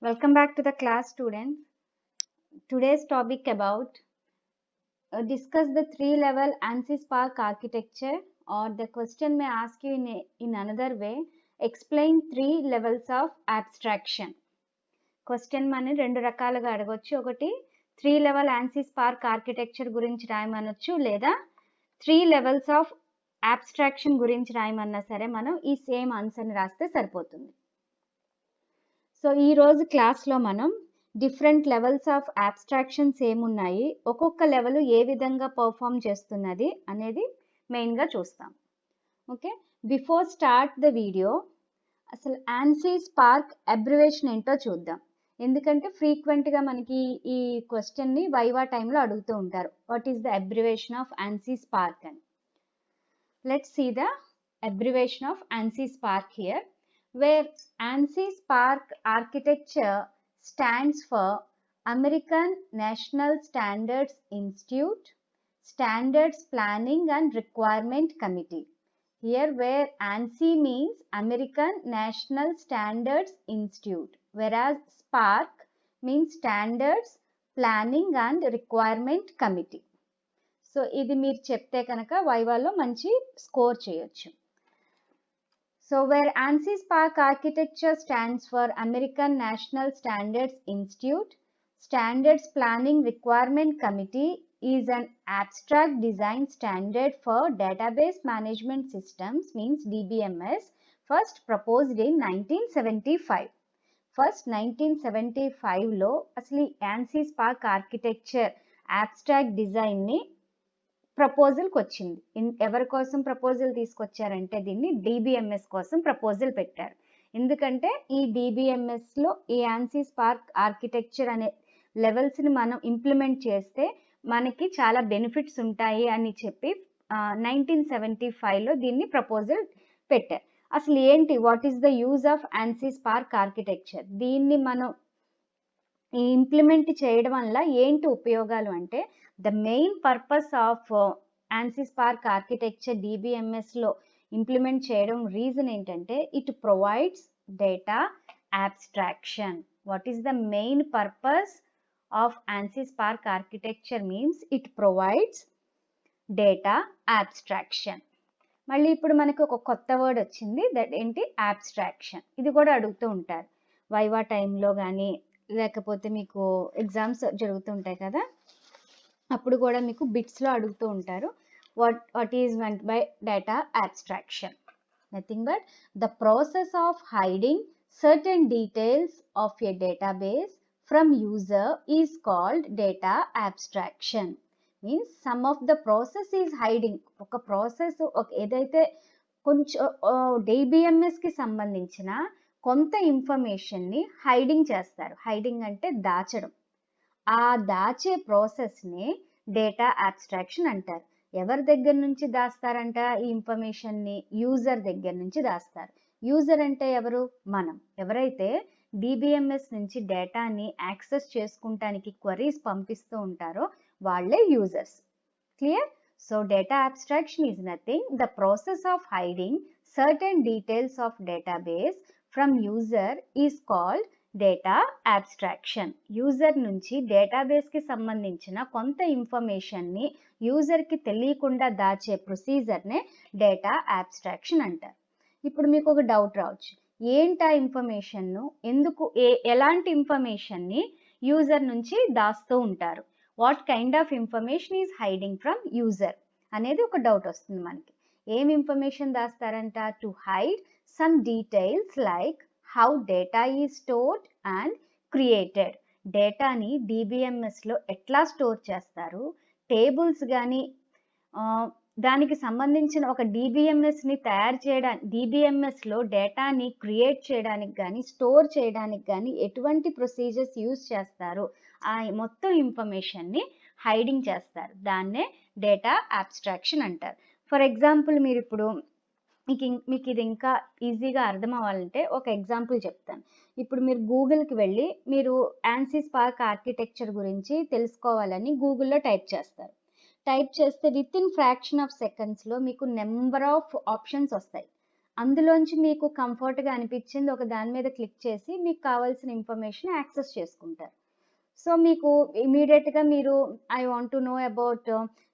Welcome back to the class, students. Today's topic about discuss the three-level ANSYS Spark architecture, or the question may ask you in another way, explain three levels of abstraction. Question మన రెండు రకాలుగా అడగొచ్చు. ఒకటి 3-level ANSYS Spark architecture గురించి రాయమనొచ్చు, లేదా 3 levels of abstraction గురించి రాయమన్నా సరే మనం ఈ సేమ్ ఆన్సర్ని రాస్తే సరిపోతుంది. సో ఈరోజు క్లాస్లో మనం డిఫరెంట్ లెవెల్స్ ఆఫ్ అబ్స్ట్రాక్షన్స్ ఏమున్నాయి, ఒక్కొక్క లెవెల్ ఏ విధంగా పర్ఫామ్ చేస్తున్నది అనేది మెయిన్గా చూస్తాం. Okay, before start the video అసలు ANSYS Spark అబ్రివేషన్ ఏంటో చూద్దాం. ఎందుకంటే ఫ్రీక్వెంట్గా మనకి ఈ క్వశ్చన్ని వైవా టైంలో అడుగుతూ ఉంటారు, what is the abbreviation of ANSYS Spark అని. Let's see the abbreviation of ANSYS Spark here, where ANSYS Spark architecture stands for American National Standards Institute, Standards Planning and Requirement Committee. Here where ANSI means American National Standards Institute, whereas Spark means Standards Planning and Requirement Committee. So ఇది మీరు చెప్తే కనుక వైవాలో మంచి score చేయొచ్చు. So where ANSYS Spark architecture stands for American National Standards Institute, Standards Planning Requirement Committee is an abstract design standard for database management systems, means DBMS, first proposed in 1975. First 1975లో అసలు ANSYS Spark architecture abstract design ని ప్రపోజల్కి వచ్చింది. ఎవరి కోసం proposal తీసుకొచ్చారంటే దీన్ని DBMS కోసం proposal పెట్టారు. ఎందుకంటే ఈ DBMSలో ఈ ANSYS Spark ఆర్కిటెక్చర్ అనే లెవెల్స్ని మనం ఇంప్లిమెంట్ చేస్తే మనకి చాలా బెనిఫిట్స్ ఉంటాయి అని చెప్పి 1975లో దీన్ని ప్రపోజల్ పెట్టారు. అసలు ఏంటి, what is the use of ANSYS Spark architecture, దీన్ని మనం ఇంప్లిమెంట్ చేయడం వల్ల ఏంటి ఉపయోగాలు అంటే, the main purpose of ANSYS Spark architecture DBMSలో ఇంప్లిమెంట్ చేయడం రీజన్ ఏంటంటే, it provides data abstraction. What is the main purpose of ANSYS Spark architecture means it provides data abstraction. మళ్ళీ ఇప్పుడు మనకు ఒక కొత్త వర్డ్ వచ్చింది, దట్ ఏంటి, abstraction. ఇది కూడా అడుగుతూ ఉంటారు వైవా టైంలో కానీ, లేకపోతే మీకు ఎగ్జామ్స్ జరుగుతుంటాయి కదా, అప్పుడు కూడా మీకు బిట్స్లో అడుగుతూ ఉంటారు, what is meant by data abstraction. Nothing but the process of hiding certain details of a database from user is called data abstraction. Means some of the process is hiding. ఒక process ఏదైతే కొంచెం DBMSకి సంబంధించిన కొంత ఇన్ఫర్మేషన్ని hiding చేస్తారు. Hiding అంటే దాచడం. ఆ దాచే ప్రాసెస్ని డేటా abstraction అంటారు. ఎవరి దగ్గర నుంచి దాస్తారంట ఈ ఇన్ఫర్మేషన్ని? యూజర్ దగ్గర నుంచి దాస్తారు. యూజర్ అంటే ఎవరు? మనం. ఎవరైతే DBMS నుంచి డేటాని యాక్సెస్ చేసుకుంటానికి క్వరీస్ పంపిస్తూ ఉంటారో వాళ్ళే users. Clear? So data abstraction is nothing, the process of hiding certain details of database from user is called data abstraction. User నుంచి డేటాబేస్కి సంబంధించిన కొంత ఇన్ఫర్మేషన్ని యూజర్కి తెలియకుండా దాచే ప్రొసీజర్నే డేటా abstraction అంటారు. ఇప్పుడు మీకు ఒక డౌట్ రావచ్చు, ఏంటి ఆ ఇన్ఫర్మేషన్ను, ఎందుకు ఎలాంటి ఇన్ఫర్మేషన్ని యూజర్ నుంచి దాస్తూ ఉంటారు, what kind of information is hiding from user అనేది ఒక డౌట్ వస్తుంది మనకి. ఏం ఇన్ఫర్మేషన్ దాస్తారంట? To hide some details like how data is stored and created. డేటాని DBMSలో ఎట్లా స్టోర్ చేస్తారు, టేబుల్స్ కానీ దానికి సంబంధించిన ఒక DBMSని తయారు చేయడానికి, DBMSలో డేటాని క్రియేట్ చేయడానికి కానీ స్టోర్ చేయడానికి కానీ ఎటువంటి ప్రొసీజర్స్ యూజ్ చేస్తారు, ఆ మొత్తం ఇన్ఫర్మేషన్ని హైడింగ్ చేస్తారు. దాన్నే డేటా abstraction అంటారు. ఫర్ ఎగ్జాంపుల్ మీరు ఇప్పుడు మీకు ఇది ఇంకా ఈజీగా అర్థం అవ్వాలంటే ఒక ఎగ్జాంపుల్ చెప్తాను. ఇప్పుడు మీరు గూగుల్కి వెళ్ళి మీరు ANSYS Spark ఆర్కిటెక్చర్ గురించి తెలుసుకోవాలని గూగుల్లో టైప్ చేస్తారు. టైప్ చేస్తే విత్ ఇన్ ఫ్రాక్షన్ ఆఫ్ సెకండ్స్లో మీకు నెంబర్ ఆఫ్ ఆప్షన్స్ వస్తాయి. అందులోంచి మీకు కంఫర్ట్‌గా అనిపించింది ఒక దాని మీద క్లిక్ చేసి మీకు కావాల్సిన ఇన్ఫర్మేషన్ యాక్సెస్ చేసుకుంటారు. సో, మీకు ఇమ్మీడియేట్‌గా మీరు I want to know about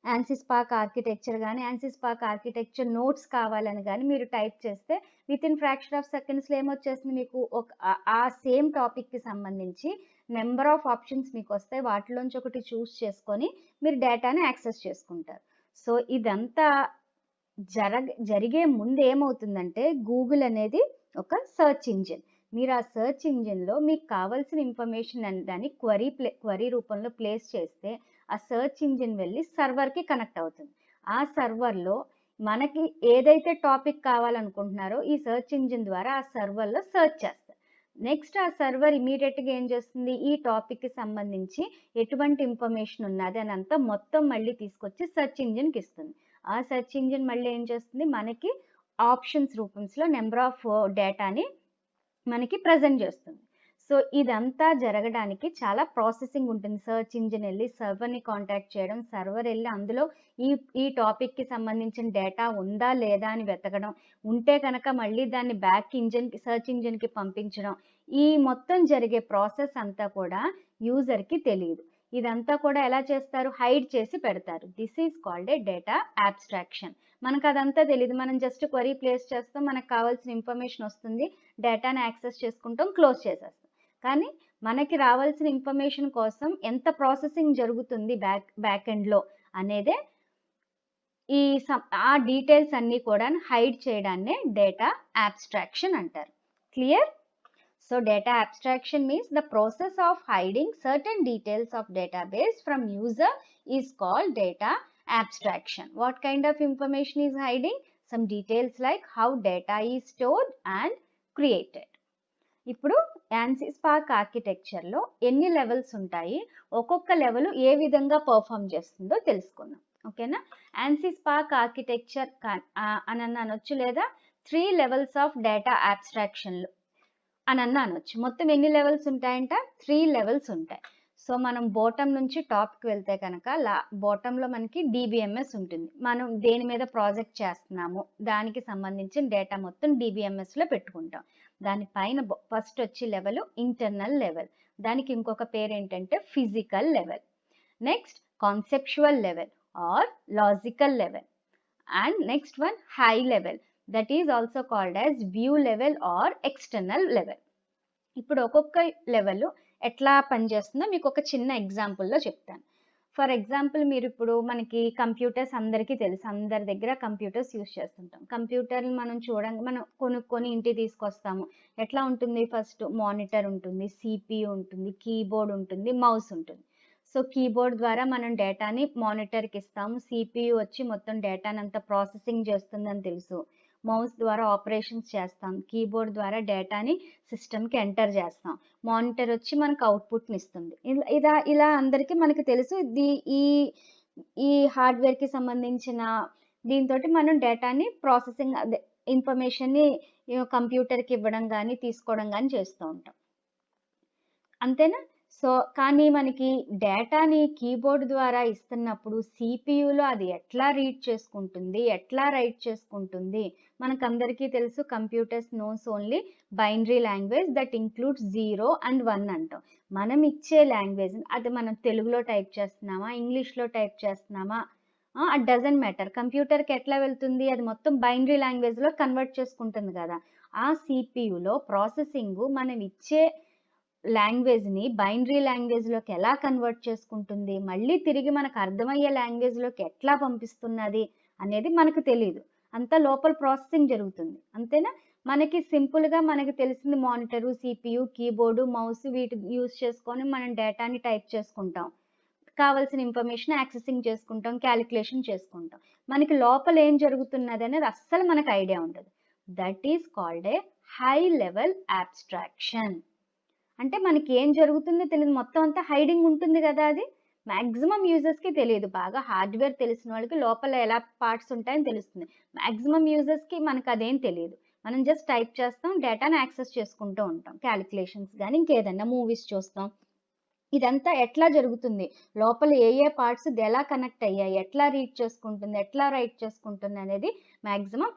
ANSI spark architecture గాని, యాన్సీ స్పార్క్ ఆర్కిటెక్చర్ నోట్స్ కావాలని గాని మీరు టైప్ చేస్తే వితిన్ ఫ్రాక్షన్ ఆఫ్ సెకండ్స్‌లో ఏమొచ్చేస్తుంది మీకు ఆ సేమ్ టాపిక్‌కి సంబంధించి నంబర్ ఆఫ్ ఆప్షన్స్ మీకొస్తాయి. వాటిలోంచి ఒకటి చూస్ చేసుకొని మీరు డేటాని యాక్సెస్ చేసుకుంటారు. సో, ఇదంతా జరిగే ముందు ఏమవుతుందంటే గూగుల్ అనేది ఒక సెర్చ్ ఇంజిన్. మీరు ఆ సెర్చ్ ఇంజిన్‌లో మీకు కావాల్సిన ఇన్ఫర్మేషన్ దాన్ని క్వరీ రూపంలో ప్లేస్ చేస్తే ఆ సెర్చ్ ఇంజిన్ వెళ్లి సర్వర్‌కి కనెక్ట్ అవుతుంది. ఆ సర్వర్‌లో మనకి ఏదైతే టాపిక్ కావాలనుకుంటున్నారో ఈ సెర్చ్ ఇంజిన్ ద్వారా ఆ సర్వర్‌లో సెర్చ్ చేస్తారు. నెక్స్ట్ ఆ సర్వర్ ఇమ్మీడియేట్‌గా ఏం చేస్తుంది? ఈ టాపిక్‌కి సంబంధించి ఎటువంటి ఇన్ఫర్మేషన్ ఉన్నది అని అంతా మొత్తం మళ్ళీ తీసుకొచ్చి సెర్చ్ ఇంజిన్‌కి ఇస్తుంది. ఆ సెర్చ్ ఇంజిన్ మళ్ళీ ఏం చేస్తుంది? మనకి ఆప్షన్స్ రూపంలో నంబర్ ఆఫ్ డేటాని మనకి ప్రెజెంట్ చేస్తుంది. సో, ఇదంతా జరగడానికి చాలా ప్రాసెసింగ్ ఉంటుంది. సెర్చ్ ఇంజిన్ ఎళ్లి సర్వర్‌ని కాంటాక్ట్ చేయడం, సర్వర్ ఎళ్లి అందులో ఈ ఈ టాపిక్‌కి సంబంధించిన డేటా ఉందా? లేదా? అని వెతకడం. ఉంటే గనక మళ్ళీ దాన్ని సెర్చ్ ఇంజిన్‌కి పంపించడం. ఈ మొత్తం జరిగే ప్రాసెస్ అంతా కూడా యూజర్‌కి తెలీదు. ఇదంతా కూడా ఎలా చేస్తారు? హైడ్ చేసి పెడతారు. This is called a data abstraction. మనకదంతా తెలీదు. మనం జస్ట్ క్వెరీ ప్లేస్ చేస్తాం. మనకు కావాల్సిన ఇన్ఫర్మేషన్ వస్తుంది. డేటాని యాక్సెస్ చేసుకుంటాం. క్లోజ్ చేసేస్తాం. కానీ మనకి రావాల్సిన ఇన్ఫర్మేషన్ కోసం ఎంత ప్రాసెసింగ్ జరుగుతుంది బ్యాక్ ఎండ్‌లో అనేదే ఈ ఆ డీటెయిల్స్ అన్నీ కూడా హైడ్ చేయడాన్నే డేటా అబ్స్ట్రాక్షన్ అంటారు. Clear? So data abstraction means the process of hiding certain details of database from user is called data abstraction. What kind of information is hiding? Some details like how data is stored and created. ఇప్పుడు ANSI spark ఆర్కిటెక్చర్‌లో ఎన్ని levels ఉంటాయి? ఒక్కొక్క level ఏ విధంగా perform చేస్తుందో తెలుసుకుందాం. ఓకేనా? ANSI spark architecture అనన్నా అనొచ్చు లేదా 3 లెవెల్స్ ఆఫ్ డేటా అబ్స్ట్రాక్షన్‌లు అనన్నా అనొచ్చు. మొత్తం ఎన్ని లెవెల్స్ ఉంటాయంట? 3 లెవెల్స్ ఉంటాయి. సో, మనం బాటమ్ నుంచి టాప్‌కి వెళ్తే కనుక బాటమ్‌లో మనకి డీబీఎంఎస్ ఉంటుంది. మనం దేని మీద ప్రాజెక్ట్ చేస్తున్నాము, దానికి సంబంధించిన డేటా మొత్తం డీబీఎంఎస్‌లో పెట్టుకుంటాం. దాని పైన ఫస్ట్ వచ్చే లెవెల్ ఇంటర్నల్ లెవెల్. దానికి ఇంకొక పేరేంటంటే physical level. Next conceptual level or logical level. And next one high level. That is also called as view level or external level. ఇప్పుడు ఒక్కొక్క లెవెల్ ఎట్లా పనిచేస్తుందో మీకు ఒక చిన్న ఎగ్జాంపుల్‌లో చెప్తాను. ఫర్ ఎగ్జాంపుల్ మీరిప్పుడు మనకి కంప్యూటర్స్ అందరికీ తెలుసు. అందరి దగ్గర కంప్యూటర్స్ యూజ్ చేస్తుంటాం. కంప్యూటర్‌ని మనం కొనుక్కొని ఇంటికి తీసుకొస్తాము. ఎట్లా ఉంటుంది? ఫస్ట్ మానిటర్ ఉంటుంది, సీపీయూ ఉంటుంది, కీబోర్డ్ ఉంటుంది, మౌస్ ఉంటుంది. సో, కీబోర్డ్ ద్వారా మనం డేటాని మానిటర్‌కి ఇస్తాము. సీపీయూ వచ్చి మొత్తం డేటానంతా ప్రాసెసింగ్ చేస్తుందని తెలుసు. మౌస్ ద్వారా ఆపరేషన్స్ చేస్తాం. కీబోర్డ్ ద్వారా డేటాని సిస్టమ్‌కి ఎంటర్ చేస్తాం. మానిటర్ వచ్చి మనకు అవుట్‌పుట్‌ని ఇస్తుంది. ఇలా అందరికీ మనకు తెలుసు. ఈ ఈ హార్డ్‌వేర్‌కి సంబంధించిన దీనితోటి మనం డేటాని ఇన్ఫర్మేషన్‌ని కంప్యూటర్‌కి ఇవ్వడం గాని, తీసుకోవడం గాని చేస్తూ ఉంటాం. అంతేనా? సో, కానీ మనకి డేటాని కీబోర్డ్ ద్వారా ఇస్తున్నప్పుడు సీపీయూలో అది ఎట్లా రీడ్ చేసుకుంటుంది? ఎట్లా రైట్ చేసుకుంటుంది? మనకందరికీ తెలుసు computers nose only binary language that includes 0 and 1 అంటాం. మనం ఇచ్చే లాంగ్వేజ్ అది మనం తెలుగులో టైప్ చేస్తున్నామా? ఇంగ్లీష్‌లో టైప్ చేస్తున్నామా? It doesn't matter. కంప్యూటర్‌కి ఎట్లా వెళ్తుంది? అది మొత్తం బైనరీ లాంగ్వేజ్‌లో కన్వర్ట్ చేసుకుంటుంది కదా! ఆ సీపీయూలో ప్రాసెసింగు మనం ఇచ్చే లాంగ్వేజ్‌ని బైనరీ లాంగ్వేజ్‌లోకి ఎలా కన్వర్ట్ చేసుకుంటుంది? మళ్ళీ తిరిగి మనకు అర్థమయ్యే లాంగ్వేజ్‌లోకి ఎట్లా పంపిస్తున్నది? అనేది మనకు తెలీదు. అంతా లోపల ప్రాసెసింగ్ జరుగుతుంది. అంతేనా? మనకి సింపుల్‌గా మనకు తెలిసింది మానిటరు, సీపీయూ, కీబోర్డు, మౌస్ వీటి యూజ్ చేసుకొని మనం డేటాని టైప్ చేసుకుంటాం. కావాల్సిన ఇన్ఫర్మేషన్ యాక్సెసింగ్ చేసుకుంటాం. కాలిక్యులేషన్ చేసుకుంటాం. మనకి లోపల ఏం జరుగుతున్నదనేది అస్సలు మనకు ఐడియా ఉండదు. That is called a high level abstraction. అంటే మనకి ఏం జరుగుతుందో తెలీదు. మొత్తం అంతా హైడింగ్ ఉంటుంది గదా! అది. మాక్సిమం యూజర్స్‌కి తెలీదు. బాగా హార్డ్‌వేర్ తెలిసిన వాళ్ళకి లోపల ఎలా పార్ట్స్ ఉంటాయని తెలుస్తుంది. మాక్సిమం యూజర్స్‌కి మనకదేం తెలీదు. మనం జస్ట్ టైప్ చేస్తాం. డేటాని యాక్సెస్ చేసుకుంటూ ఉంటాం. కాలిక్యులేషన్స్ గాని, ఇంకేదన్నా మూవీస్ చూస్తాం. ఇదంతా ఎట్లా జరుగుతుంది? లోపల ఏ ఏ పార్ట్స్ ఎలా కనెక్ట్ అయ్యాయి? ఎట్లా రీడ్ చేసుకుంటుంది? ఎట్లా రైట్ చేసుకుంటుంది? అనేది మాక్సిమం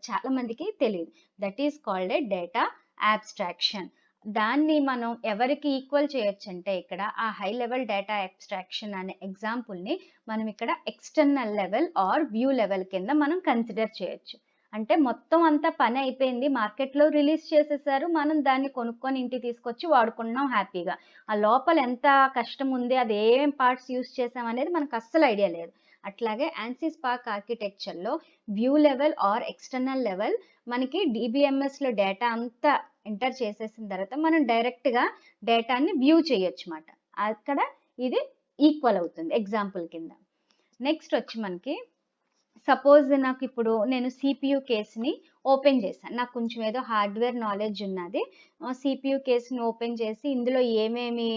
చాలా మందికి తెలీదు. That is called a data abstraction. దాన్ని మనం ఎవరికి ఈక్వల్ చేయొచ్చంటే ఇక్కడ ఆ హై లెవెల్ డేటా అబ్స్ట్రాక్షన్ అనే ఎగ్జాంపుల్‌ని మనం ఇక్కడ external level or view level కింద మనం కన్సిడర్ చేయొచ్చు. అంటే మొత్తం అంతా పని అయిపోయింది. మార్కెట్‌లో రిలీజ్ చేసేసారు. మనం దాన్ని కొనుక్కొని ఇంటికి తీసుకొచ్చి వాడుకుంటున్నాం హ్యాపీగా. ఆ లోపల ఎంత కష్టం ఉంది, అది ఏమేం పార్ట్స్ యూజ్ చేసాం అనేది మనకు అస్సలు ఐడియా లేదు. అట్లాగే ANSYS స్పార్క్ ఆర్కిటెక్చర్‌లో view level or external level మనకి DBMSలో డేటా అంతా ఎంటర్ చేసేసిన తర్వాత మనం డైరెక్ట్‌గా డేటాని వ్యూ చేయొచ్చుమాట. అక్కడ ఇది ఈక్వల్ అవుతుంది ఎగ్జాంపుల్ కింద. నెక్స్ట్ వచ్చి మనకి సపోజ్ నాకిప్పుడు నేను CPU కేస్‌ని ఓపెన్ చేశాను. నాకు కొంచెం ఏదో హార్డ్‌వేర్ నాలెడ్జ్ ఉన్నది. CPU కేస్‌ని ఓపెన్ చేసి ఇందులో ఏమేమి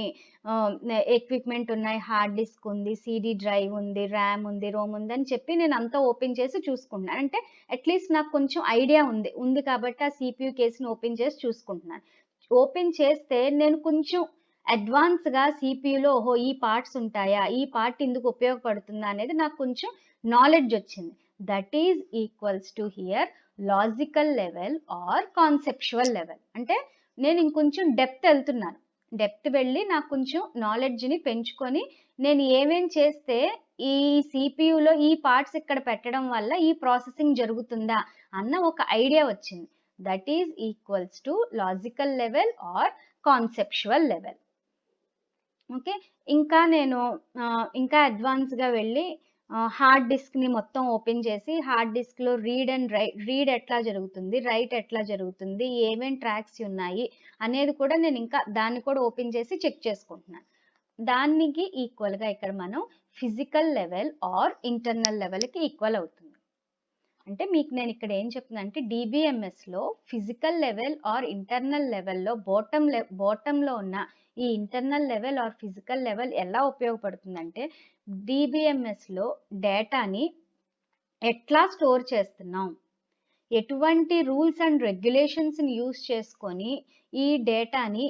ఎక్విప్‌మెంట్ ఉన్నాయి, హార్డ్ డిస్క్ ఉంది, CD డ్రైవ్ ఉంది, ర్యామ్ ఉంది, రోమ్ ఉందని చెప్పి నేనంతా ఓపెన్ చేసి చూసుకుంటున్నాను. అంటే అట్‌లీస్ట్ నాకు కొంచెం ఐడియా ఉంది కాబట్టి ఆ CPU కేస్‌ని ఓపెన్ చేసి చూసుకుంటున్నాను. ఓపెన్ చేస్తే నేను కొంచెం అడ్వాన్స్‌గా CPUలో ఓహో! ఈ పార్ట్స్ ఉంటాయా? ఈ పార్ట్ ఇందుకు ఉపయోగపడుతుందా? అనేది నాకు కొంచెం నాలెడ్జ్ వచ్చింది. That is equals to hear logical level or conceptual level. అంటే నేను ఇంకొంచెం డెప్త్ వెళ్తున్నాను. డెప్త్ వెళ్ళి నాకు కొంచెం నాలెడ్జ్‌ని పెంచుకొని నేను ఏమేం చేస్తే ఈ CPUలో ఈ పార్ట్స్ ఇక్కడ పెట్టడం వల్ల ఈ ప్రాసెసింగ్ జరుగుతుందా అన్న ఒక ఐడియా వచ్చింది. That is equals to logical level or conceptual level. Okay. ఇంకా నేను ఇంకా అడ్వాన్స్‌గా వెళ్ళి హార్డ్ డిస్క్‌ని మొత్తం ఓపెన్ చేసి హార్డ్ డిస్క్‌లో రీడ్ ఎట్లా జరుగుతుంది? రైట్ ఎట్లా జరుగుతుంది? ఏమేం ట్రాక్స్ ఉన్నాయి? అనేది కూడా నేను ఇంకా దాన్ని కూడా ఓపెన్ చేసి చెక్ చేసుకుంటున్నాను. దానికి ఈక్వల్‌గా ఇక్కడ మనం ఫిజికల్ లెవెల్ ఆర్ ఇంటర్నల్ లెవెల్‌కి ఈక్వల్ అవుతుంది. అంటే మీకు నేను ఇక్కడ ఏం చెప్తున్నానంటే DBMSలో ఫిజికల్ లెవెల్ ఆర్ ఇంటర్నల్ లెవెల్‌లో బాటమ్‌లో ఉన్న ఈ internal level or physical level ఎలా ఉపయోగపడుతుందంటే DBMSలో డేటాని ఎట్లా స్టోర్ చేస్తున్నాం? ఎటువంటి రూల్స్ అండ్ రెగ్యులేషన్స్‌ని యూజ్ చేసుకొని ఈ డేటాని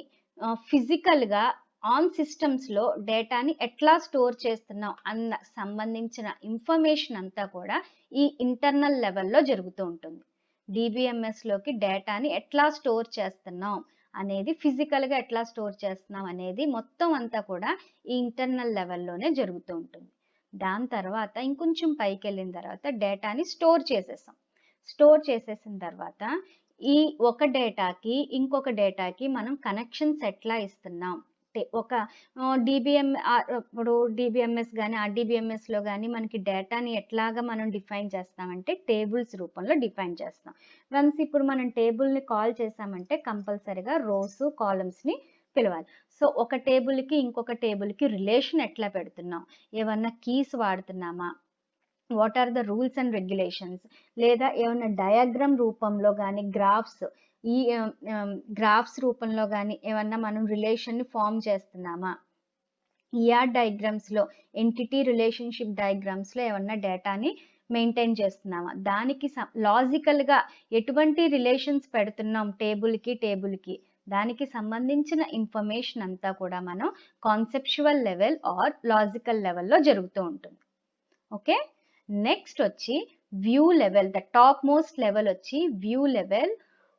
ఫిజికల్‌గా ఆన్ సిస్టమ్స్‌లో డేటాని ఎట్లా స్టోర్ చేస్తున్నాం అన్న సంబంధించిన ఇన్ఫర్మేషన్ అంతా కూడా ఈ ఇంటర్నల్ లెవెల్‌లో జరుగుతూ ఉంటుంది. DBMSలోకి డేటాని ఎట్లా స్టోర్ చేస్తున్నాం అనేది ఫిజికల్‌గా ఎట్లా స్టోర్ చేస్తున్నాం అనేది మొత్తం అంతా కూడా ఈ ఇంటర్నల్ లెవెల్‌లోనే జరుగుతూ ఉంటుంది. దాని తర్వాత ఇంకొంచెం పైకెళ్ళిన తర్వాత డేటాని స్టోర్ చేసేసాం. స్టోర్ చేసేసిన తర్వాత ఈ ఒక డేటాకి ఇంకొక డేటాకి మనం కనెక్షన్స్ ఎట్లా ఇస్తున్నాం? ఒక ఇప్పుడు DBMS గాని, RDBMSలో గాని మనకి డేటాని ఎట్లాగా మనం డిఫైన్ చేస్తామంటే టేబుల్స్ రూపంలో డిఫైన్ చేస్తాం. వన్స్ ఇప్పుడు మనం టేబుల్‌ని కాల్ చేసామంటే కంపల్సరీగా రోస్, కాలమ్స్‌ని పిలవాలి. సో, ఒక టేబుల్‌కి ఇంకొక టేబుల్‌కి రిలేషన్ ఎట్లా పెడుతున్నాం? ఏమన్నా కీస్ వాడుతున్నామా? What are the rules and regulations? లేదా ఏమన్నా డయాగ్రామ్ రూపంలో గాని, ఈ గ్రాఫ్స్ రూపంలో గాని ఏమన్నా మనం రిలేషన్‌ని ఫార్మ్ చేస్తున్నామా? డయాగ్రామ్స్‌లో ఎంటిటీ రిలేషన్‌షిప్ డయాగ్రామ్స్‌లో ఏమన్నా డేటాని మెయింటైన్ చేస్తున్నామా? దానికి లాజికల్‌గా ఎటువంటి రిలేషన్స్ పెడుతున్నాం టేబుల్‌కి, దానికి సంబంధించిన ఇన్ఫర్మేషన్ అంతా కూడా మనం కాన్సెప్చువల్ లెవెల్ ఆర్ లాజికల్ లెవెల్‌లో జరుగుతూ ఉంటుంది. ఓకే. నెక్స్ట్ వచ్చి view level. The top most level వచ్చి view level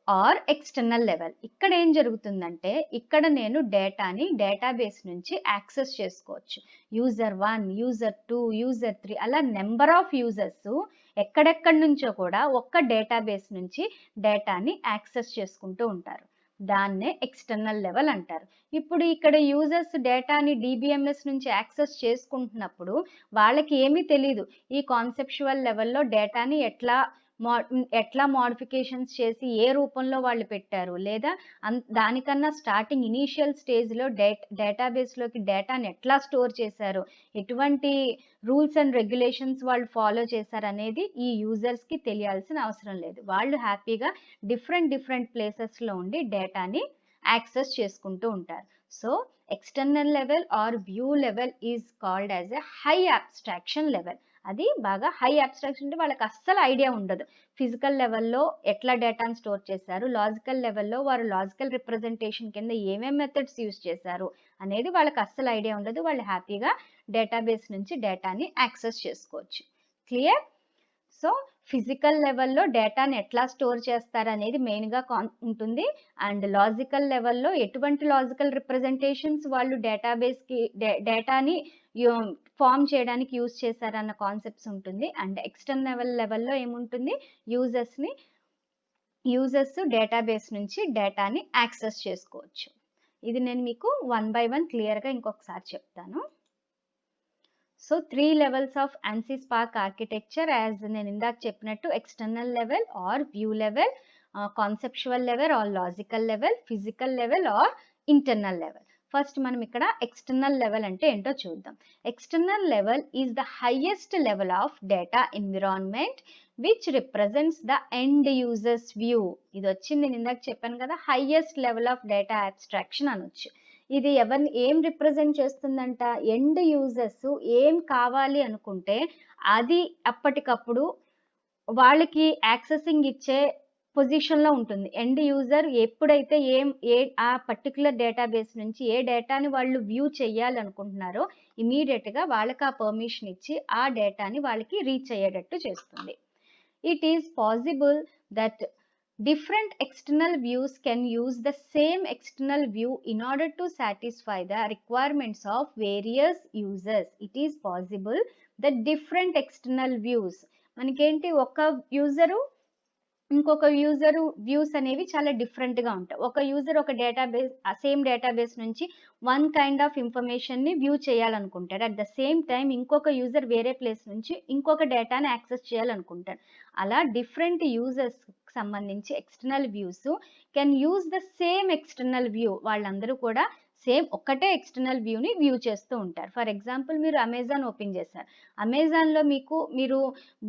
or external level. ఇక్కడ ఏం జరుగుతుందంటే ఇక్కడ నేను డేటాని డేటాబేస్ నుంచి యాక్సెస్ చేసుకోవచ్చు. యూజర్ 1, యూజర్ 2, యూజర్ 3 అలా నెంబర్ ఆఫ్ యూజర్స్ ఎక్కడెక్కడి నుంచో కూడా ఒక్క డేటాబేస్ నుంచి డేటాని యాక్సెస్ చేసుకుంటూ ఉంటారు. దాన్నే ఎక్స్టర్నల్ లెవెల్ అంటారు. ఇప్పుడు ఇక్కడ యూజర్స్ డేటాని DBMS నుంచి యాక్సెస్ చేసుకుంటున్నప్పుడు వాళ్ళకి ఏమీ తెలీదు. ఈ కాన్సెప్చువల్ లెవెల్‌లో డేటాని ఎట్లా మోడిఫికేషన్స్ చేసి ఏ రూపంలో వాళ్ళు పెట్టారు? లేదా దానికన్నా స్టార్టింగ్ ఇనీషియల్ స్టేజ్‌లో డేటాబేస్‌లోకి డేటాని ఎట్లా స్టోర్ చేశారు? ఎటువంటి రూల్స్ అండ్ రెగ్యులేషన్స్ వాళ్ళు ఫాలో చేశారనేది ఈ యూజర్స్‌కి తెలియాల్సిన అవసరం లేదు. వాళ్ళు హ్యాపీగా డిఫరెంట్ ప్లేసెస్‌లో ఉండి డేటాని యాక్సెస్ చేసుకుంటూ ఉంటారు. So, external level or view level is called as a high abstraction level. అది బాగా హై అబ్స్ట్రాక్షన్ అంటే వాళ్ళకి అస్సలు ఐడియా ఉండదు. ఫిజికల్ లెవెల్‌లో ఎట్లా డేటాను స్టోర్ చేశారు, లాజికల్ లెవెల్‌లో వారు లాజికల్ రిప్రజెంటేషన్ కింద ఏమేం మెథడ్స్ యూజ్ చేశారు అనేది వాళ్ళకి అస్సలు ఐడియా ఉండదు. వాళ్ళు హ్యాపీగా డేటాబేస్ నుంచి డేటాని యాక్సెస్ చేసుకోవచ్చు. క్లియర్? సో ఫిజికల్ లెవెల్‌లో డేటాని ఎట్లా స్టోర్ చేస్తారనేది మెయిన్‌గా ఉంటుంది. అండ్ లాజికల్ లెవెల్‌లో ఎటువంటి లాజికల్ రిప్రజెంటేషన్స్ వాళ్ళు డేటాబేస్‌కి డేటాని ఫార్మ్ చేయడానికి యూజ్ చేశారన్న కాన్సెప్ట్స్ ఉంటుంది. అండ్ ఎక్స్టర్నల్ లెవెల్‌లో ఏముంటుంది, యూజర్స్ డేటాబేస్ నుంచి డేటాని యాక్సెస్ చేసుకోవచ్చు. ఇది నేను మీకు వన్ బై వన్ క్లియర్‌గా ఇంకొకసారి చెప్తాను. So 3 levels of ANSI Spark architecture, as నేను ఇందాక చెప్పినట్టు external level or view level, conceptual level or logical level, physical level or internal level. First మనం ఇక్కడ ఎక్స్టర్నల్ లెవెల్ అంటే ఏంటో చూద్దాం. External level is the highest level of data environment which represents the end users view. ఇది వచ్చింది నేను ఇందాక చెప్పాను కదా, highest level of data abstraction అనొచ్చు. ఇది ఎవరిని ఏం రిప్రజెంట్ చేస్తుందంట, ఎండ్ యూజర్స్ ఏం కావాలి అనుకుంటే అది అప్పటికప్పుడు వాళ్ళకి యాక్సెసింగ్ ఇచ్చే పొజిషన్‌లో ఉంటుంది. ఎండ్ యూజర్ ఎప్పుడైతే ఆ పర్టిక్యులర్ డేటాబేస్ నుంచి ఏ డేటాని వాళ్ళు వ్యూ చేయాలనుకుంటున్నారో ఇమ్మీడియేట్‌గా వాళ్ళకి ఆ పర్మిషన్ ఇచ్చి ఆ డేటాని వాళ్ళకి రీచ్ అయ్యేటట్టు చేస్తుంది. It is possible that different external views can use the same external view in order to satisfy the requirements of various users. It is possible that different external views, మనకేంటి ఒక user ఇంకొక user views అనేవి చాలా డిఫరెంట్‌గా ఉంటాయి. ఒక user ఒక database same database నుంచి వన్ కైండ్ ఆఫ్ ఇన్ఫర్మేషన్‌ని వ్యూ చేయాలనుకుంటాడు. అట్ ద సేమ్ టైమ్ ఇంకొక యూజర్ వేరే ప్లేస్ నుంచి ఇంకొక డేటాని యాక్సెస్ చేయాలనుకుంటాడు. అలా డిఫరెంట్ యూజర్స్‌కి సంబంధించి external views can use the same external view. వాళ్ళందరూ కూడా సేమ్ ఒకటే ఎక్స్టర్నల్ వ్యూని వ్యూ చేస్తూ ఉంటారు. ఫర్ ఎగ్జాంపుల్ మీరు అమెజాన్ ఓపెన్ చేశారు. అమెజాన్‌లో మీరు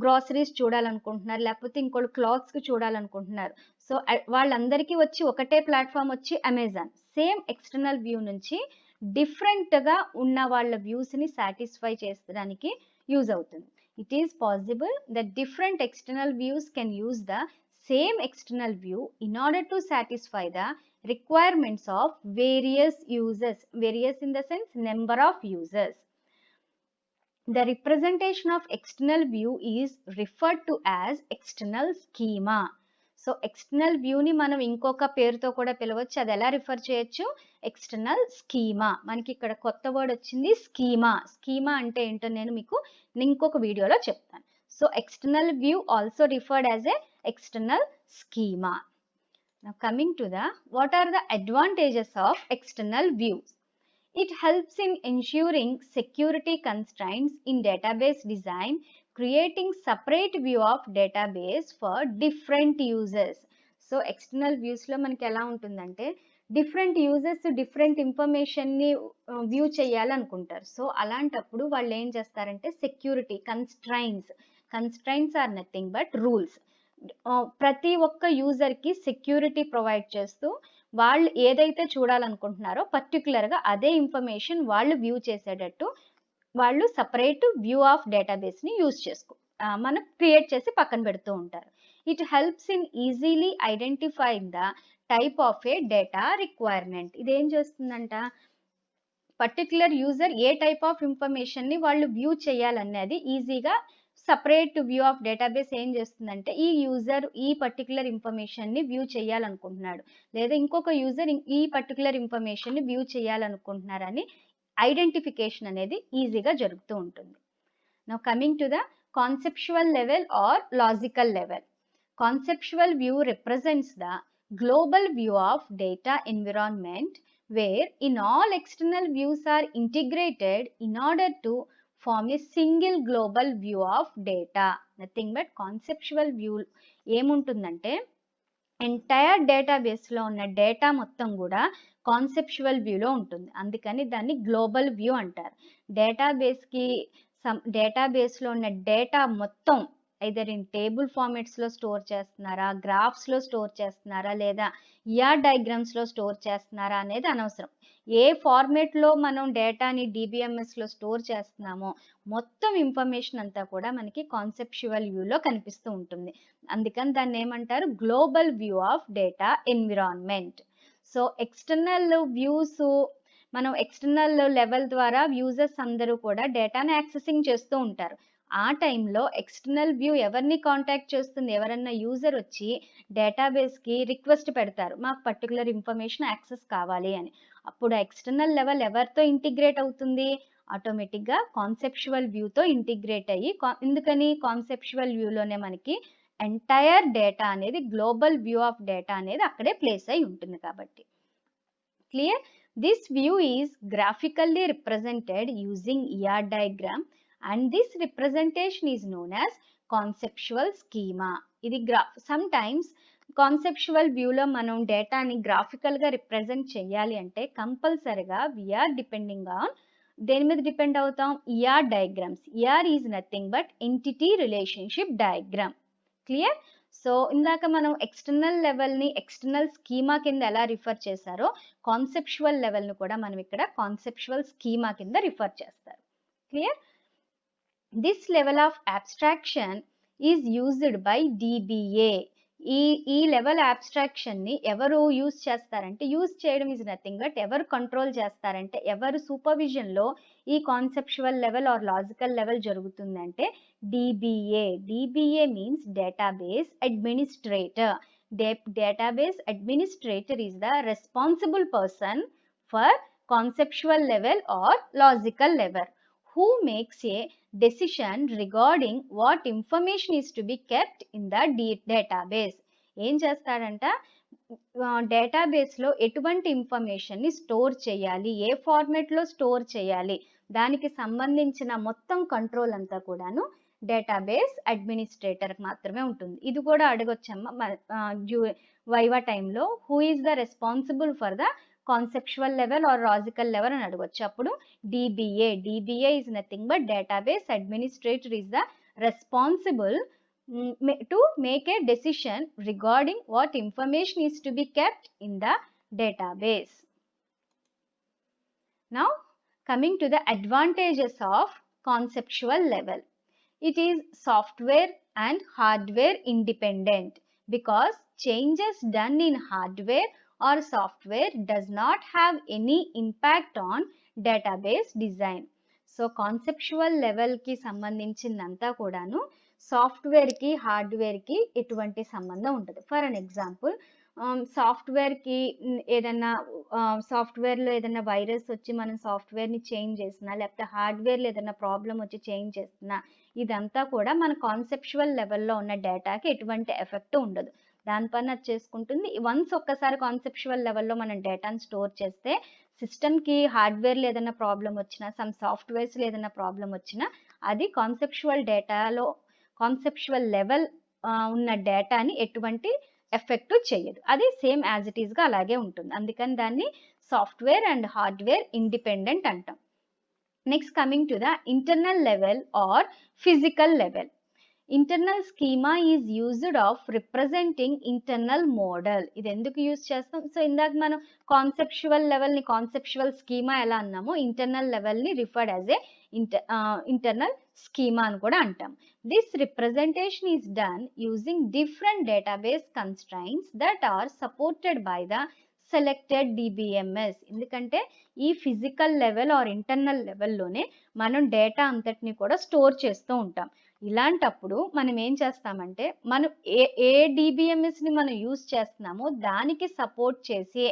గ్రోసరీస్ చూడాలనుకుంటున్నారు, లేకపోతే ఇంకోళ్ళు క్లాత్స్‌కి చూడాలనుకుంటున్నారు. సో వాళ్ళందరికీ వచ్చి ఒకటే ప్లాట్‌ఫామ్ వచ్చి అమెజాన్. సేమ్ ఎక్స్టర్నల్ వ్యూ నుంచి డిఫరెంట్‌గా ఉన్న వాళ్ళ వ్యూస్‌ని సాటిస్ఫై చేసడానికి యూజ్ అవుతుంది. It is possible that different external views can use the same external view in order to satisfy the requirements of various users. Various in the sense number of users. The representation of external view is referred to as external schema. So external వ్యూని మనం ఇంకొక పేరుతో కూడా పిలవచ్చు. అది ఎలా refer చేయొచ్చు, external schema. మనకి ఇక్కడ కొత్త వర్డ్ వచ్చింది స్కీమా. స్కీమా అంటే ఏంటో నేను మీకు ఇంకొక వీడియోలో చెప్తాను. So external view also referred as A external schema. Now coming to what are the advantages of external views? It helps in ensuring security constraints in database design, creating separate view of database for different users. So external views లో మనకి ఎలా ఉంటుందంటే different users different ఇన్ఫర్మేషన్ని view చేయాలనుకుంటారు. So అలాంటప్పుడు వాళ్ళు ఏం చేస్తారంటే security constraints are nothing but rules. ప్రతి ఒక్క యూజర్కి సెక్యూరిటీ ప్రొవైడ్ చేస్తూ వాళ్ళు ఏదైతే చూడాలనుకుంటున్నారో పర్టికులర్గా అదే ఇన్ఫర్మేషన్ వాళ్ళు వ్యూ చేసేటట్టు వాళ్ళు సపరేట్ వ్యూ ఆఫ్ డేటాబేస్ని మనం క్రియేట్ చేసి పక్కన పెడుతూ ఉంటారు. It helps in easily identifying the type of a data requirement. ఇదేం చేస్తుందంట, పర్టికులర్ యూజర్ ఏ టైప్ ఆఫ్ ఇన్ఫర్మేషన్ని వాళ్ళు వ్యూ చేయాలనేది ఈజీగా సపరేట్ వ్యూ ఆఫ్ డేటాబేస్ ఏం చేస్తుందంటే ఈ యూజర్ ఈ పర్టికులర్ ఇన్ఫర్మేషన్ని వ్యూ చేయాలనుకుంటున్నాడు, లేదా ఇంకొక యూజర్ ఈ పర్టికులర్ ఇన్ఫర్మేషన్ని వ్యూ చేయాలనుకుంటున్నారని ఐడెంటిఫికేషన్ అనేది ఈజీగా జరుగుతూ ఉంటుంది. Now coming to the conceptual level or logical level. Conceptual view represents the global view of data environment where in all external views are integrated in order to form a single global view of data. Nothing but conceptual view ఏముంటుందంటే entire డేటాబేస్లో ఉన్న data మొత్తం కూడా conceptual వ్యూలో ఉంటుంది. అందుకని దాన్ని global view అంటారు. డేటాబేస్లో ఉన్న డేటా మొత్తం ఐదర్ ఇన్ టేబుల్ ఫార్మాట్స్లో స్టోర్ చేస్తున్నారా, గ్రాఫ్స్లో స్టోర్ చేస్తున్నారా, లేదా డయాగ్రామ్స్లో స్టోర్ చేస్తున్నారా అనేది అనవసరం. ఏ ఫార్మేట్లో మనం డేటాని DBMSలో స్టోర్ చేస్తున్నామో మొత్తం ఇన్ఫర్మేషన్ అంతా కూడా మనకి కాన్సెప్చువల్ వ్యూలో కనిపిస్తూ ఉంటుంది. అందుకని దాన్ని ఏమంటారు, global view of data environment. So external views, మనం ఎక్స్టర్నల్ లెవెల్ ద్వారా యూజర్స్ అందరూ కూడా డేటాను యాక్సెసింగ్ చేస్తూ ఉంటారు. ఆ టైంలో ఎక్స్టర్నల్ వ్యూ ఎవరిని కాంటాక్ట్ చేస్తుంది, ఎవరన్నా యూజర్ వచ్చి డేటాబేస్కి రిక్వెస్ట్ పెడతారు, మాకు పర్టికులర్ ఇన్ఫర్మేషన్ యాక్సెస్ కావాలి అని. అప్పుడు ఎక్స్టర్నల్ లెవెల్ ఎవరితో ఇంటిగ్రేట్ అవుతుంది, ఆటోమేటిక్గా కాన్సెప్చువల్ వ్యూతో ఇంటిగ్రేట్ అయ్యి, ఎందుకని కాన్సెప్చువల్ వ్యూలోనే మనకి ఎంటైర్ డేటా అనేది, గ్లోబల్ వ్యూ ఆఫ్ డేటా అనేది అక్కడే ప్లేస్ అయి ఉంటుంది కాబట్టి. Clear? This view is graphically represented using ER diagram and this representation is known as conceptual schema. ఇది sometimes కాన్సెప్చువల్ వ్యూలో మనం డేటాని గ్రాఫికల్గా రిప్రజెంట్ చేయాలి అంటే కంపల్సరిగా వీఆర్ డిపెండింగ్ ఆన్, దేని మీద డిపెండ్ అవుతాం, ER diagrams. ER is nothing but entity relationship diagram. Clear? So ఇందాక మనం ఎక్స్టర్నల్ లెవెల్ని ఎక్స్టర్నల్ స్కీమా కింద ఎలా రిఫర్ చేశారో కాన్సెప్చువల్ లెవెల్ని కూడా మనం ఇక్కడ కాన్సెప్చువల్ స్కీమా కింద రిఫర్ చేస్తారు. Clear? This level of abstraction is used by DBA. ఈ లెవెల్ అబ్స్ట్రాక్షన్ని ఎవరు యూజ్ చేస్తారంటే, యూజ్ చేయడం ఈజ్ నథింగ్ బట్ ఎవరు కంట్రోల్ చేస్తారంటే, ఎవరు సూపర్విజన్లో ఈ conceptual level or logical level జరుగుతుందంటే DBA. DBA means database administrator. Database administrator is the responsible person for conceptual level or logical level who makes a decision regarding what information is to be kept in the database. ఏం చేస్తాడంట, డేటాబేస్లో ఎటువంటి ఇన్ఫర్మేషన్ని store చేయాలి, ఏ ఫార్మేట్లో store చేయాలి, దానికి సంబంధించిన మొత్తం కంట్రోల్ అంతా కూడాను డేటాబేస్ అడ్మినిస్ట్రేటర్కి మాత్రమే ఉంటుంది. ఇది కూడా అడగొచ్చమ్మా వైవా టైంలో, who is the responsible for the conceptual level or logical level అని అడగొచ్చు. అప్పుడు DBA is nothing but database administrator is the responsible to make a decision regarding what information is to be kept in the database. Now coming to the advantages of conceptual level. It is software and hardware independent because changes done in hardware or software does not have any impact on database design. So conceptual level ki సంబంధించిందంతా కూడాను సాఫ్ట్వేర్కి హార్డ్వేర్కి ఎటువంటి సంబంధం ఉంటుంది. For an example, సాఫ్ట్వేర్కి ఏదన్నా సాఫ్ట్వేర్లో ఏదైనా virus వచ్చి మనం సాఫ్ట్వేర్ని చేంజ్ చేసినా, లేకపోతే హార్డ్వేర్లో ఏదైనా ప్రాబ్లం వచ్చి చేంజ్ చేసినా, ఇదంతా కూడా మన కాన్సెప్చువల్ లెవెల్లో ఉన్న డేటాకి ఎటువంటి ఎఫెక్ట్ ఉండదు, దాని పని అది చేసుకుంటుంది. వన్స్ ఒక్కసారి కాన్సెప్చువల్ లెవెల్లో మనం డేటాను స్టోర్ చేస్తే సిస్టమ్కి హార్డ్వేర్లో ఏదైనా ప్రాబ్లం వచ్చినా, సమ్ సాఫ్ట్వేర్స్లో ఏదైనా ప్రాబ్లం వచ్చినా, అది కాన్సెప్చువల్ డేటాలో కాన్సెప్చువల్ లెవెల్ ఉన్న డేటాని ఎటువంటి ఎఫెక్ట్ చేయదు, అది సేమ్ యాజ్ ఇట్ ఈస్గా అలాగే ఉంటుంది. అందుకని దాన్ని సాఫ్ట్వేర్ అండ్ హార్డ్వేర్ ఇండిపెండెంట్ అంటాం. Next coming to the internal level or physical level. Internal schema is used of representing internal model. ఇది ఎందుకు యూజ్ చేస్తాం? సో ఇందాక మనం కాన్సెప్చువల్ లెవెల్ని కాన్సెప్చువల్ స్కీమా ఎలా అన్నామో, ఇంటర్నల్ లెవెల్ని referred as a internal schema అని కూడా అంటాం. This representation is done using different database constraints that are supported by the selected DBMS. ఎందుకంటే ఈ ఫిజికల్ లెవెల్ ఆర్ ఇంటర్నల్ లెవెల్లోనే మనం డేటా అంతటిని కూడా స్టోర్ చేస్తూ ఉంటాం. ఇలాంటప్పుడు మనం ఏం చేస్తామంటే, మనం ఏ DBMSని మనం యూజ్ చేస్తున్నామో దానికి సపోర్ట్ చేసే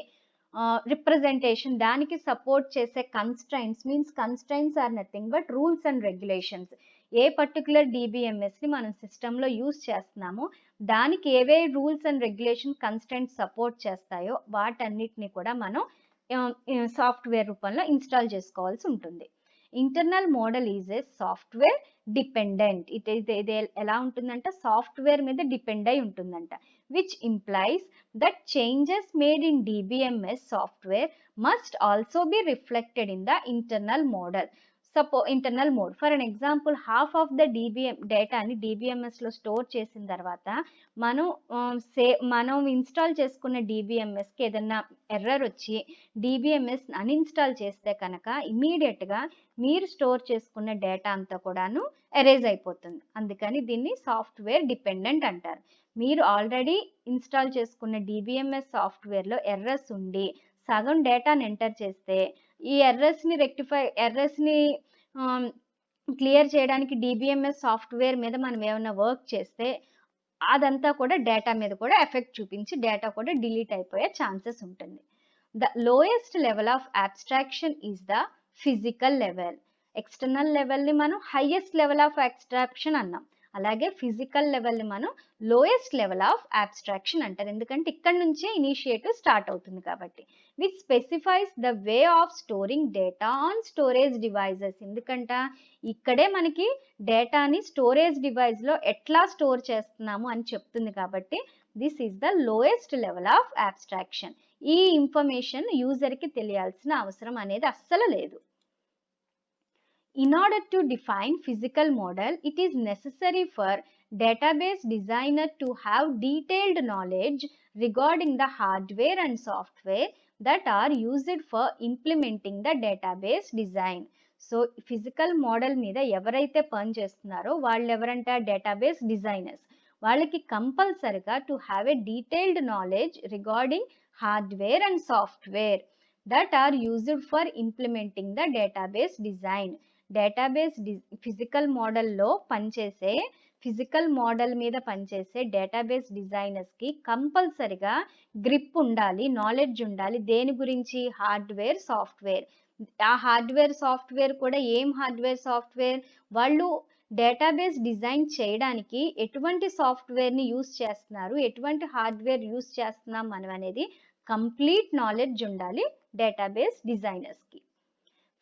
రిప్రజెంటేషన్, దానికి సపోర్ట్ చేసే constraints, means constraints are nothing but rules and regulations. ఏ పర్టికులర్ DBMSని మనం సిస్టంలో యూజ్ చేస్తున్నామో దానికి ఏవే rules and regulation constraints support చేస్తాయో వాటన్నిటిని కూడా మనం సాఫ్ట్వేర్ రూపంలో ఇన్స్టాల్ చేసుకోవాల్సి ఉంటుంది. Internal model is a software dependent. ఇది ఎలా ఉంటుందంట, సాఫ్ట్వేర్ మీద డిపెండ్ అయి ఉంటుందంట. Which implies that changes made in DBMS software must also be reflected in the internal model. Internal mode. For an example half of the డేటాని డీబీఎంఎస్లో store చేసిన తర్వాత మనం మనం ఇన్స్టాల్ చేసుకున్న డీబీఎంఎస్కి ఏదన్నా ఎర్రర్ వచ్చి డీబీఎంఎస్ అన్ఇన్స్టాల్ చేస్తే కనుక ఇమీడియట్గా మీరు స్టోర్ చేసుకున్న డేటా అంతా కూడాను ఎరేజ్ అయిపోతుంది. అందుకని దీన్ని సాఫ్ట్వేర్ డిపెండెంట్ అంటారు. మీరు ఆల్రెడీ ఇన్స్టాల్ చేసుకున్న డీబీఎంఎస్ సాఫ్ట్వేర్లో ఎర్రర్స్ ఉండి సగం డేటాని ఎంటర్ చేస్తే ఈ ఎర్రర్స్ని క్లియర్ చేయడానికి డీబీఎంఎస్ సాఫ్ట్వేర్ మీద మనం ఏమైనా వర్క్ చేస్తే అదంతా కూడా డేటా మీద కూడా ఎఫెక్ట్ చూపించి డేటా కూడా డిలీట్ అయిపోయే ఛాన్సెస్ ఉంటుంది. The lowest level of abstraction is the physical level. External లెవెల్ని మనం హైయెస్ట్ లెవెల్ ఆఫ్ అబ్స్ట్రాక్షన్ అన్నాం. అలాగే ఫిజికల్ లెవెల్ని మనం లోయెస్ట్ లెవెల్ ఆఫ్ అబ్స్ట్రాక్షన్ అంటారు. ఎందుకంటే ఇక్కడ నుంచే ఇనిషియేటివ్ స్టార్ట్ అవుతుంది కాబట్టి. Which specifies the way of storing data on storage devices. ఎందుకంటే ఇక్కడే మనకి డేటాని స్టోరేజ్ డివైస్లో ఎట్లా స్టోర్ చేస్తున్నాము అని చెప్తుంది కాబట్టి this is the lowest level of abstraction. ఈ ఇన్ఫర్మేషన్ యూజర్కి తెలియాల్సిన అవసరం అనేది అస్సలు లేదు. In order to define physical model, it is necessary for database designer to have detailed knowledge regarding the hardware and software that are used for implementing the database design. So physical model మీద ఎవరైతే పని చేస్తున్నారో వాళ్ళు ఎవరంటే database designers. వాళ్ళకి కంపల్సరిగా to have a detailed knowledge regarding hardware and software that are used for implementing the database design. Physical మోడల్లో పనిచేసే ఫిజికల్ మోడల్ మీద పనిచేసే డేటాబేస్ డిజైనర్స్కి కంపల్సరిగా గ్రిప్ ఉండాలి, నాలెడ్జ్ ఉండాలి. దేని గురించి? Hardware, software. ఆ హార్డ్వేర్ సాఫ్ట్వేర్ కూడా ఏం హార్డ్వేర్ సాఫ్ట్వేర్, వాళ్ళు డేటాబేస్ డిజైన్ చేయడానికి ఎటువంటి సాఫ్ట్వేర్ని యూస్ చేస్తున్నారు, ఎటువంటి హార్డ్వేర్ యూస్ చేస్తున్నాం మనం అనేది కంప్లీట్ నాలెడ్జ్ ఉండాలి డేటాబేస్ డిజైనర్స్కి.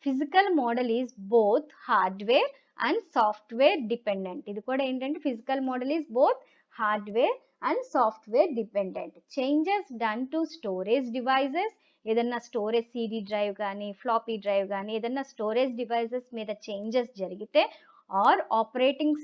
Physical model is both hardware and software dependent. ఇది కూడా ఏంటంటే physical model is both hardware and software dependent. Changes done to storage devices, ఏదన్నా స్టోరేజ్ CD డ్రైవ్ కానీ ఫ్లాపీ డ్రైవ్ కానీ ఏదన్నా స్టోరేజ్ డివైజెస్ మీద చేంజెస్ జరిగితే ఆర్ ఆపరేటింగ్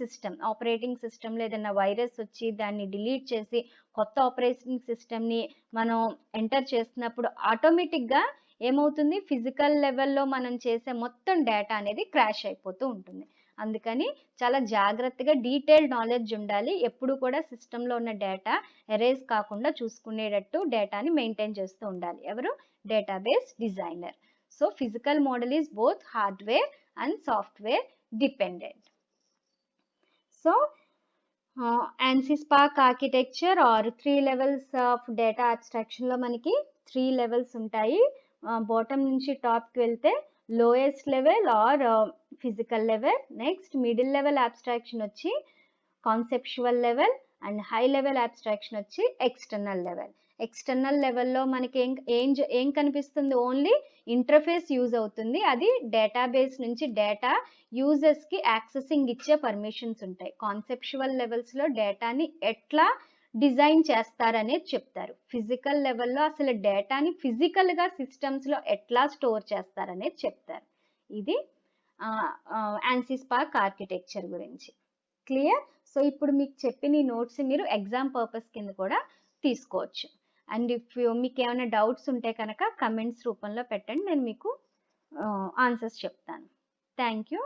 సిస్టంలో ఏదైనా వైరస్ వచ్చి దాన్ని డిలీట్ చేసి కొత్త ఆపరేటింగ్ సిస్టమ్ని మనం ఎంటర్ చేస్తున్నప్పుడు ఆటోమేటిక్గా ఏమవుతుంది, ఫిజికల్ లెవెల్లో మనం చేసే మొత్తం డేటా అనేది క్రాష్ అయిపోతూ ఉంటుంది. అందుకని చాలా జాగ్రత్తగా డీటెయిల్డ్ నాలెడ్జ్ ఉండాలి. ఎప్పుడు కూడా సిస్టంలో ఉన్న డేటా ఎరేజ్ కాకుండా చూసుకునేటట్టు డేటాని మెయింటైన్ చేస్తూ ఉండాలి. ఎవరు? Database designer. So physical model is both hardware and software dependent. So ANSI Spark architecture or 3 levels of data అబ్స్ట్రాక్షన్లో మనకి 3 లెవెల్స్ ఉంటాయి. బాటమ్ నుంచి టాప్కి వెళ్తే lowest level or physical level, next middle level abstraction వచ్చి conceptual level and high level abstraction వచ్చి external level. External లెవెల్లో మనకి ఏం కనిపిస్తుంది? ఓన్లీ ఇంటర్ఫేస్ యూజ్ అవుతుంది. అది డేటాబేస్ నుంచి డేటా యూజర్స్కి యాక్సెసింగ్ ఇచ్చే పర్మిషన్స్ ఉంటాయి. కాన్సెప్చువల్ లెవెల్స్లో డేటాని ఎట్లా డిజైన్ చేస్తారనేది చెప్తారు. ఫిజికల్ లెవెల్లో అసలు డేటాని ఫిజికల్గా సిస్టమ్స్లో ఎట్లా స్టోర్ చేస్తారనేది చెప్తారు. ఇది ANSI Spark ఆర్కిటెక్చర్ గురించి. క్లియర్? సో ఇప్పుడు మీకు చెప్పిన ఈ నోట్స్ మీరు ఎగ్జామ్ పర్పస్ కింద కూడా తీసుకోవచ్చు. అండ్ మీకు ఏమైనా డౌట్స్ ఉంటే కనుక కమెంట్స్ రూపంలో పెట్టండి, నేను మీకు ఆన్సర్స్ చెప్తాను. Thank you.